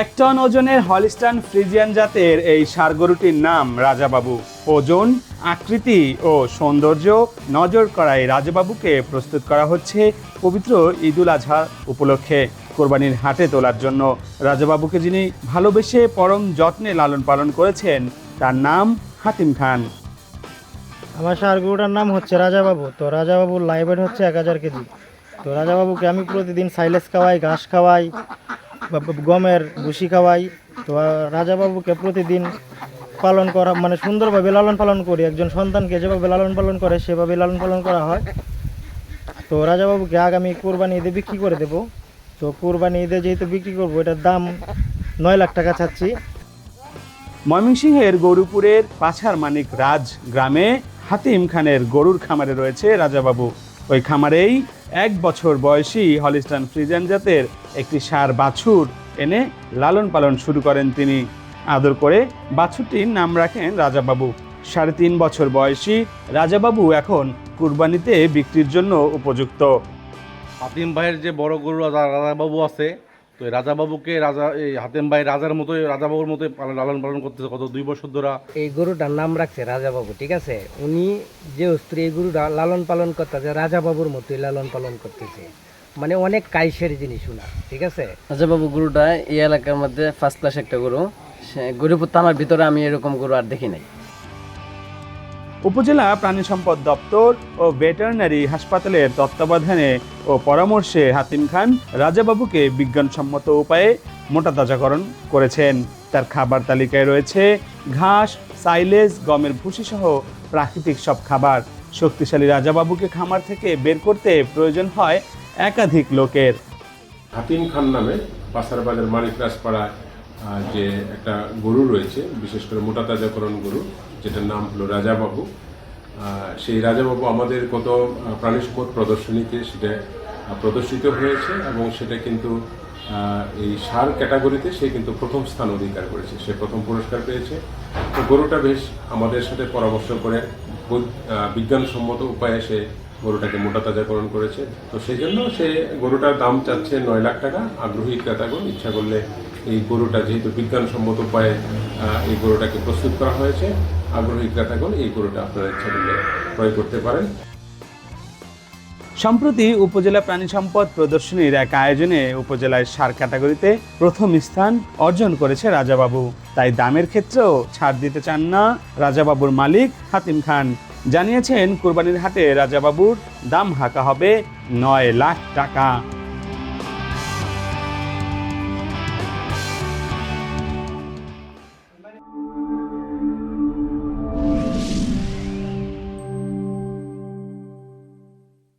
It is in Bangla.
1 টন ওজনের হলিস্টাইন ফ্রিজিয়ান জাতের এই ষাঁড় গরুটির নাম রাজাবাবু। ওজন, আকৃতি ও সৌন্দর্য নজর করায় রাজাবাবুকে প্রস্তুত করা হচ্ছে পবিত্র ঈদুল আজহা উপলক্ষে কোরবানির হাটে তোলার জন্য। রাজাবাবুকে যিনি ভালোবেসে পরম যত্নে লালন পালন করেছেন তার নাম হাতিম খান। আমার ষাঁড় গরুটার নাম হচ্ছে রাজাবাবু। তো রাজাবাবুর লাইভ ওয়েট হচ্ছে 1000 কেজি। তো রাজাবাবুকে আমি প্রতিদিন সাইলেজ খাওয়াই, ঘাস খাওয়াই, গমের ভুসি খাওয়াই। তো রাজাবাবুকে প্রতিদিন পালন করা মানে সুন্দরভাবে লালন পালন করি। একজন সন্তানকে যেভাবে লালন পালন করে সেভাবে লালন পালন করা হয়। তো রাজাবাবুকে আগামী কোরবানি ঈদে বিক্রি করে দেব। তো কোরবানি ঈদে যেহেতু বিক্রি করবো, এটার দাম 9 লাখ টাকা চাচ্ছি। ময়মনসিংহের গরুপুরের পাছার মানিক রাজ গ্রামে হাতিম খানের গরুর খামারে রয়েছে রাজাবাবু। ওই খামারেই 1 বছর বয়সী হলিস্টাইন ফ্রিজিয়ান জাতের একটি ষাঁড় বাছুর এনে লালন পালন শুরু করেন তিনি। আদর করে বাছুরটির নাম রাখেন রাজাবাবু। 3.5 বছর বয়সী রাজাবাবু এখন কুরবানিতে বিক্রির জন্য উপযুক্ত। হাতিম ভাইয়ের যে বড় গরু রাজাবাবু আছে, তো এই রাজাবাবুকে এই হাতিম ভাই রাজার মতোই রাজাবাবুর মতোই লালন পালন করতেছে গত 2 বছর ধরে। এই গরুটার নাম রাখছে রাজাবাবু, ঠিক আছে। উনি যে স্ত্রী এই গরুটা লালন পালন করতেছে রাজাবাবুর মতোই লালন পালন করতেছে, মানে অনেক কাইশের জিনিস শোনা, ঠিক আছে। রাজাবাবু গরুটা এই এলাকার মধ্যে ফার্স্ট ক্লাস একটা গরু। গরুপুর থানার ভিতরে আমি এরকম গরু আর দেখি নাই। উপজেলা প্রাণী সম্পদ দপ্তর ও ভেটেরিনারি হাসপাতালের তত্ত্বাবধানে ও পরামর্শে হাতিম খান রাজাবাবুকে বিজ্ঞানসম্মত উপায়ে মোটাতাজাকরণ করেছেন। তার খাবার তালিকায় রয়েছে ঘাস, সাইলেজ, গমের ভুসি সহ প্রাকৃতিক সব খাবার। শক্তিশালী রাজাবাবুকে খামার থেকে বের করতে প্রয়োজন হয় একাধিক লোকের। হাতিম খান নামে পাশার বাজার মানিকরাজপাড়ায় যে একটা গরু রয়েছে, বিশেষ করে মোটাতাজাকরণ গরু, যেটার নাম হলো রাজাবাবু। সেই রাজাবাবু আমাদের কত প্রাণী সম্পদ প্রদর্শনীতে সেটা প্রদর্শিত হয়েছে এবং সেটা কিন্তু এই ষাঁড় ক্যাটাগরিতে সে কিন্তু প্রথম স্থান অধিকার করেছে, সে প্রথম পুরস্কার পেয়েছে। তো গরুটা বেশ আমাদের সাথে পরামর্শ করে বিজ্ঞানসম্মত উপায়ে সে গরুটাকে মোটাতাজাকরণ করেছে। তো সেই জন্য সে গরুটার দাম চাচ্ছে 9 লাখ টাকা। আগ্রহী ক্রেতাগণ ইচ্ছা করলে এই গরুটা, যেহেতু বিজ্ঞানসম্মত উপায়ে এই গরুটাকে প্রস্তুত করা হয়েছে, আগ্রহী ক্রেতাগণ এই গরুটা আপনারা ইচ্ছা করলে ক্রয় করতে পারেন। সম্প্রতি উপজেলা প্রাণী সম্পদ প্রদর্শনীর এক আয়োজনে উপজেলায় ষাঁড় ক্যাটাগরিতে প্রথম স্থান অর্জন করেছে রাজাবাবু। তাই দামের ক্ষেত্রেও ছাড় দিতে চান না রাজাবাবুর মালিক হাতিম খান। জানিয়েছেন, কুরবানির হাটে রাজাবাবুর দাম হাঁকা হবে 9 লাখ টাকা।